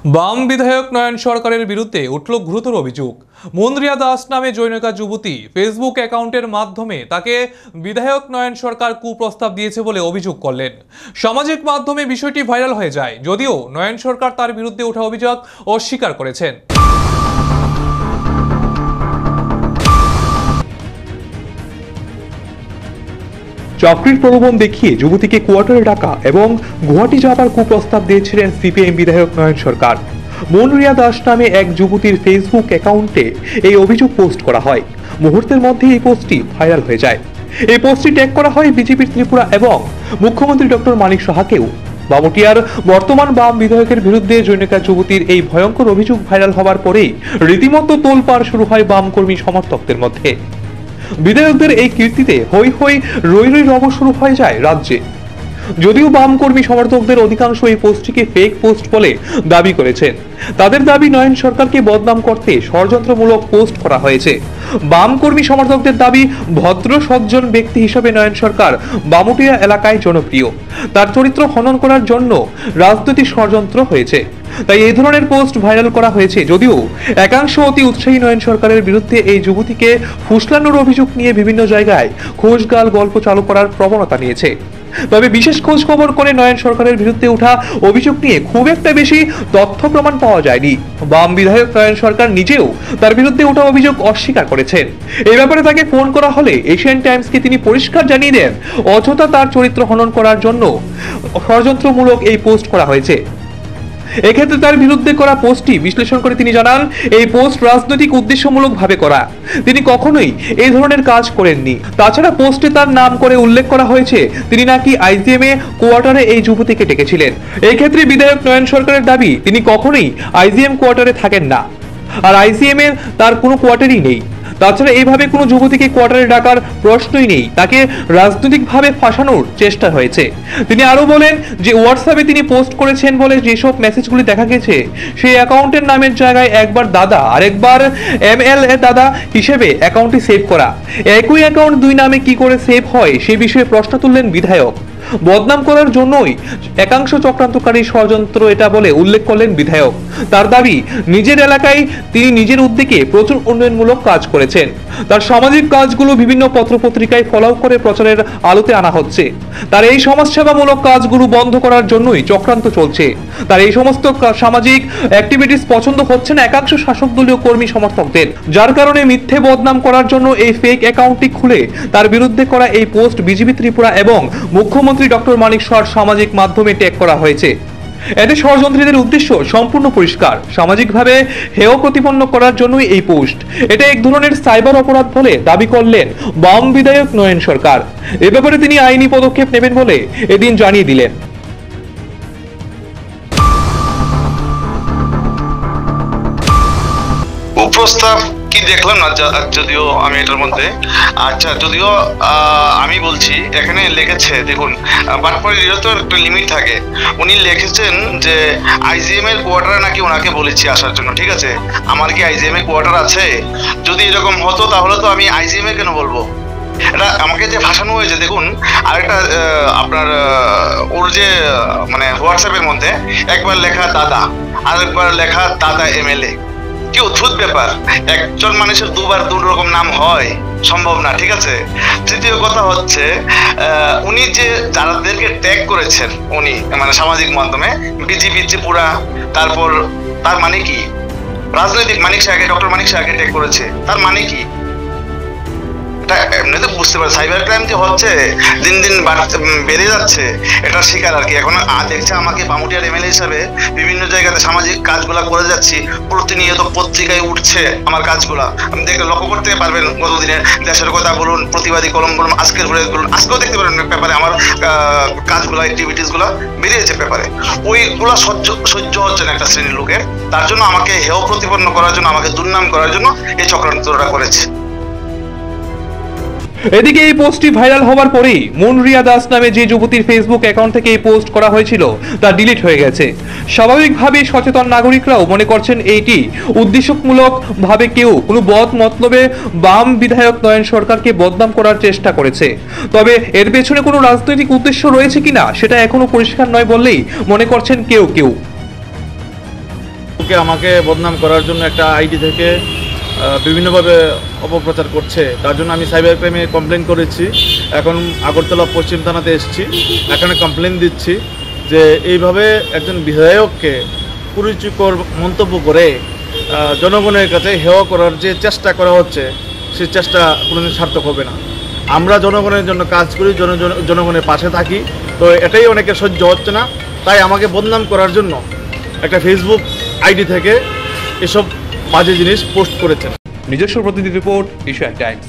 বাম বিধায়ক নয়ন সরকারের বিরুদ্ধে উঠল গুরুতর অভিযোগ। মন্দ্রিয়া দাস নামে জনৈকা যুবতী ফেসবুক অ্যাকাউন্টের মাধ্যমে তাকে বিধায়ক নয়ন সরকার কুপ্রস্তাব দিয়েছে বলে অভিযোগ করলেন। সামাজিক মাধ্যমে বিষয়টি ভাইরাল হয়ে যায়, যদিও নয়ন সরকার তার বিরুদ্ধে ওঠা অভিযোগ অস্বীকার করেছেন। চাকরির প্রলোভন দেখিয়ে যুবতীকে কোয়ার্টারে ডাকা এবং গুয়াহাটি যাবার কুপ্রস্তাব দিয়েছিলেন সিপিএম বিধায়ক নয়ন সরকার। মনরিয়া দাস নামে এক যুবতীর ফেসবুক অ্যাকাউন্টে এই অভিযোগ পোস্ট করা হয়। মুহূর্তের মধ্যে এই পোস্টটি ভাইরাল হয়ে যায়। এই পোস্টটি ট্যাগ করা হয় বিজেপির ত্রিপুরা এবং মুখ্যমন্ত্রী ডক্টর মানিক সাহাকেও। বামুটিয়ার বর্তমান বাম বিধায়কের বিরুদ্ধে জনৈকা যুবতীর এই ভয়ঙ্কর অভিযোগ ভাইরাল হওয়ার পরেই রীতিমতো তোলপাড় শুরু হয় বাম কর্মী সমর্থকদের মধ্যে। বিধায়কদের এই কীর্তিতে হই হই রই রই রব শুরু হয়ে যায় রাজ্যে। যদিও বাম কর্মী সমর্থকদের অধিকাংশ এই পোস্টটিকে ফেক পোস্ট বলে দাবি করেছেন। তাদের দাবি নয়ন সরকারকে বদনাম করতে ষড়যন্ত্রমূলক পোস্ট করা হয়েছে। বাম কর্মী সমর্থকদের দাবি, ভদ্র সজ্জন ব্যক্তি হিসেবে নয়ন সরকার বামুটিয়া এলাকায় জনপ্রিয়। তার চরিত্র হনন করার জন্য রাজনৈতিক ষড়যন্ত্র হয়েছে, তাই এই ধরনের পোস্ট ভাইরাল করা হয়েছে। যদিও একাংশ অতি উৎসাহী নয়ন সরকারের বিরুদ্ধে এই যুবতীকে ফুসলানোর অভিযোগ নিয়ে বিভিন্ন জায়গায় খোঁজগাল গল্প চালু করার প্রবণতা নিয়েছে। তবে বিশেষ খোঁজ খবর করে নয়ন সরকারের বিরুদ্ধে ওঠা অভিযোগ নিয়ে খুব একটা বেশি তথ্য প্রমাণ পাওয়া যায়নি। বাম বিধায়ক নয়ন সরকার নিজেও তার বিরুদ্ধে ওঠা অভিযোগ অস্বীকার করেছেন। এই ব্যাপারে তাকে ফোন করা হলে এশিয়ান টাইমসকে তিনি পরিষ্কার জানিয়ে দেন, অযথা তার চরিত্র হনন করার জন্য ষড়যন্ত্রমূলক এই পোস্ট করা হয়েছে। এক্ষেত্রে তার বিরুদ্ধে করা পোস্টটি বিশ্লেষণ করে তিনি জানান, এই পোস্ট রাজনৈতিক উদ্দেশ্যমূলক ভাবে করা। তিনি কখনোই এই ধরনের কাজ করেননি। তাছাড়া পোস্টে তার নাম করে উল্লেখ করা হয়েছে তিনি নাকি আইজিএম এ কোয়ার্টারে এই যুবতীকে ডেকেছিলেন। এই ক্ষেত্রে বিধায়ক নয়ন সরকারের দাবি, তিনি কখনোই আইজিএম কোয়ার্টারে থাকেন না, আর আইজিএম এর তার কোনো কোয়ার্টারই নেই। তাছাড়া এইভাবে কোনো যুবতীকে কোয়ার্টারে ডাকার প্রশ্নই নেই। তাকে রাজনৈতিকভাবে ফাঁসানোর চেষ্টা হয়েছে। তিনি আরো বলেন যে হোয়াটসঅ্যাপে তিনি পোস্ট করেছেন বলে যেসব মেসেজগুলি দেখা গেছে, সেই অ্যাকাউন্টের নামের জায়গায় একবার দাদা আরেকবার MLA দাদা হিসেবে অ্যাকাউন্টটি সেভ করা। একই অ্যাকাউন্ট দুই নামে কি করে সেভ হয় সে বিষয়ে প্রশ্ন তুললেন বিধায়ক। বদনাম করার জন্যই একাংশ চক্রান্তকারী ষড়যন্ত্র এটা বলে উল্লেখ করলেন বিধায়ক। তার দাবি, নিজের এলাকায় তিনি নিজের উদ্যোগে প্রচুর উন্নয়নমূলক কাজ করেছেন। তার সামাজিক কাজগুলো বিভিন্ন পত্রপত্রিকায় ফলাও করে প্রচারের আলোতে আনা হচ্ছে। তার এই সমাজসেবামূলক কাজগুলো বন্ধ করার জন্যই চক্রান্ত চলছে। তার এই সমস্ত সামাজিক অ্যাক্টিভিটিস পছন্দ হচ্ছে না একাংশ শাসক দলীয় কর্মী সমর্থকদের, যার কারণে মিথ্যে বদনাম করার জন্য এই ফেক অ্যাকাউন্টটি খুলে তার বিরুদ্ধে করা এই পোস্ট বিজেপি ত্রিপুরা এবং মুখ্যমন্ত্রী ডক্টর মানিক সাহার সামাজিক মাধ্যমে ট্যাগ করা হয়েছে। এতে ষড়যন্ত্রীদের উদ্দেশ্য সম্পূর্ণ পরিষ্কার, সামাজিকভাবে হেয় প্রতিপন্ন করার জন্যই এই পোস্ট। এটা এক ধরনের সাইবার অপরাধ বলে দাবি করলেন বাম বিধায়ক নয়ন সরকার। এ ব্যাপারে তিনি আইনি পদক্ষেপ নেবেন বলে এদিন জানিয়ে দিলেন। প্রস্তাব কি দেখলাম না, যদিও আমি এটার মধ্যে যদিও আমি বলছি, এখানে লিখেছে দেখুন, বাটপাড়িরও তো একটা লিমিট থাকে। উনি লিখেছেন যে আইজিএম এর কোয়ার্টারে নাকি ওনাকে বলেছি আসার জন্য। ঠিক আছে, আমার কি আইজিএম এর কোয়ার্টার আছে? যদি এরকম হতো তাহলে তো আমি আইজিএম এ কেন বলবো? এটা আমাকে যে ভাসানো হয়েছে দেখুন। আরেকটা আপনার ওর যে মানে হোয়াটসঅ্যাপের মধ্যে একবার লেখা দাদা, আরেকবার লেখা দাদা MLA। কি অদ্ভুত ব্যাপার, একজন মানুষের দুবার দু রকম নাম হয়, সম্ভব না। ঠিক আছে, তৃতীয় কথা হচ্ছে উনি যে যাদেরকে ট্যাগ করেছেন উনি মানে সামাজিক মাধ্যমে, বিজেপি ত্রিপুরা, তারপর তার মানে কি? রাজনৈতিক মানিক সাহাকে, ডক্টর মানিক সাহাকে ট্যাগ করেছে, তার মানে কি? এমনিতে বুঝতে পারে সাইবার ক্রাইম যে হচ্ছে দিন দিন বেড়ে যাচ্ছে, এটা শিকার আর কি। এখন দেখছে আমাকে বামুটিয়ার MLA হিসাবে বিভিন্ন জায়গাতে সামাজিক কাজগুলা করে যাচ্ছি, প্রতিনিয়ত পত্রিকায় উঠছে আমার কাজগুলা। আপনি দেখে লক্ষ্য করতে পারবেন, গতদিনের দেশের কথা বলুন, প্রতিবাদী কলম বলুন, আজকের বলুন, আজকেও দেখতে পারেন পেপারে আমার কাজগুলা, অ্যাক্টিভিটিস গুলা বেরিয়েছে পেপারে। ওইগুলা সহ্য হচ্ছে না একটা শ্রেণীর লোকের। তার জন্য আমাকে হেয় প্রতিপন্ন করার জন্য, আমাকে দুর্নাম করার জন্য এই চক্রান্তটা করেছে। এদিকে এই পোস্টটি ভাইরাল হওয়ার পরেই মনরিয়া দাস নামে যে যুবতীর ফেসবুক অ্যাকাউন্ট থেকে এই পোস্ট করা হয়েছিল তা ডিলিট হয়ে গেছে। স্বাভাবিকভাবেই সচেতন নাগরিকরাও মনে করছেন এইটি উদ্দেশ্যমূলক ভাবে কেউ কোনো বদ মতলবে বাম বিধায়ক নয়ন সরকারকে বদনাম করার চেষ্টা করেছে। তবে এর পেছনে কোনো রাজনৈতিক উদ্দেশ্য রয়েছে কিনা সেটা এখনো পরিষ্কার নয় বললেই মনে করছেন কেউ কেউ। ওকে আমাকে বদনাম করার জন্য একটা আইডি থেকে বিভিন্নভাবে অপপ্রচার করছে, তার জন্য আমি সাইবার ক্রাইমে কমপ্লেন করেছি। এখন আগরতলা পশ্চিম থানাতে এসেছি, এখানে কমপ্লেন দিচ্ছি যে এইভাবে একজন বিধায়ককে কুরুচিকর মন্তব্য করে জনগণের কাছে হেয় করার যে চেষ্টা করা হচ্ছে, সেই চেষ্টা কোনোদিন সার্থক হবে না। আমরা জনগণের জন্য কাজ করি, জনগণের পাশে থাকি, তো এটাই অনেকে সহ্য হচ্ছে না, তাই আমাকে বদনাম করার জন্য একটা ফেসবুক আইডি থেকে এসব বাজে জিনিস পোস্ট করেছেন। নিজস্ব প্রতিনিধি রিপোর্ট, এশিয়ান টাইমস।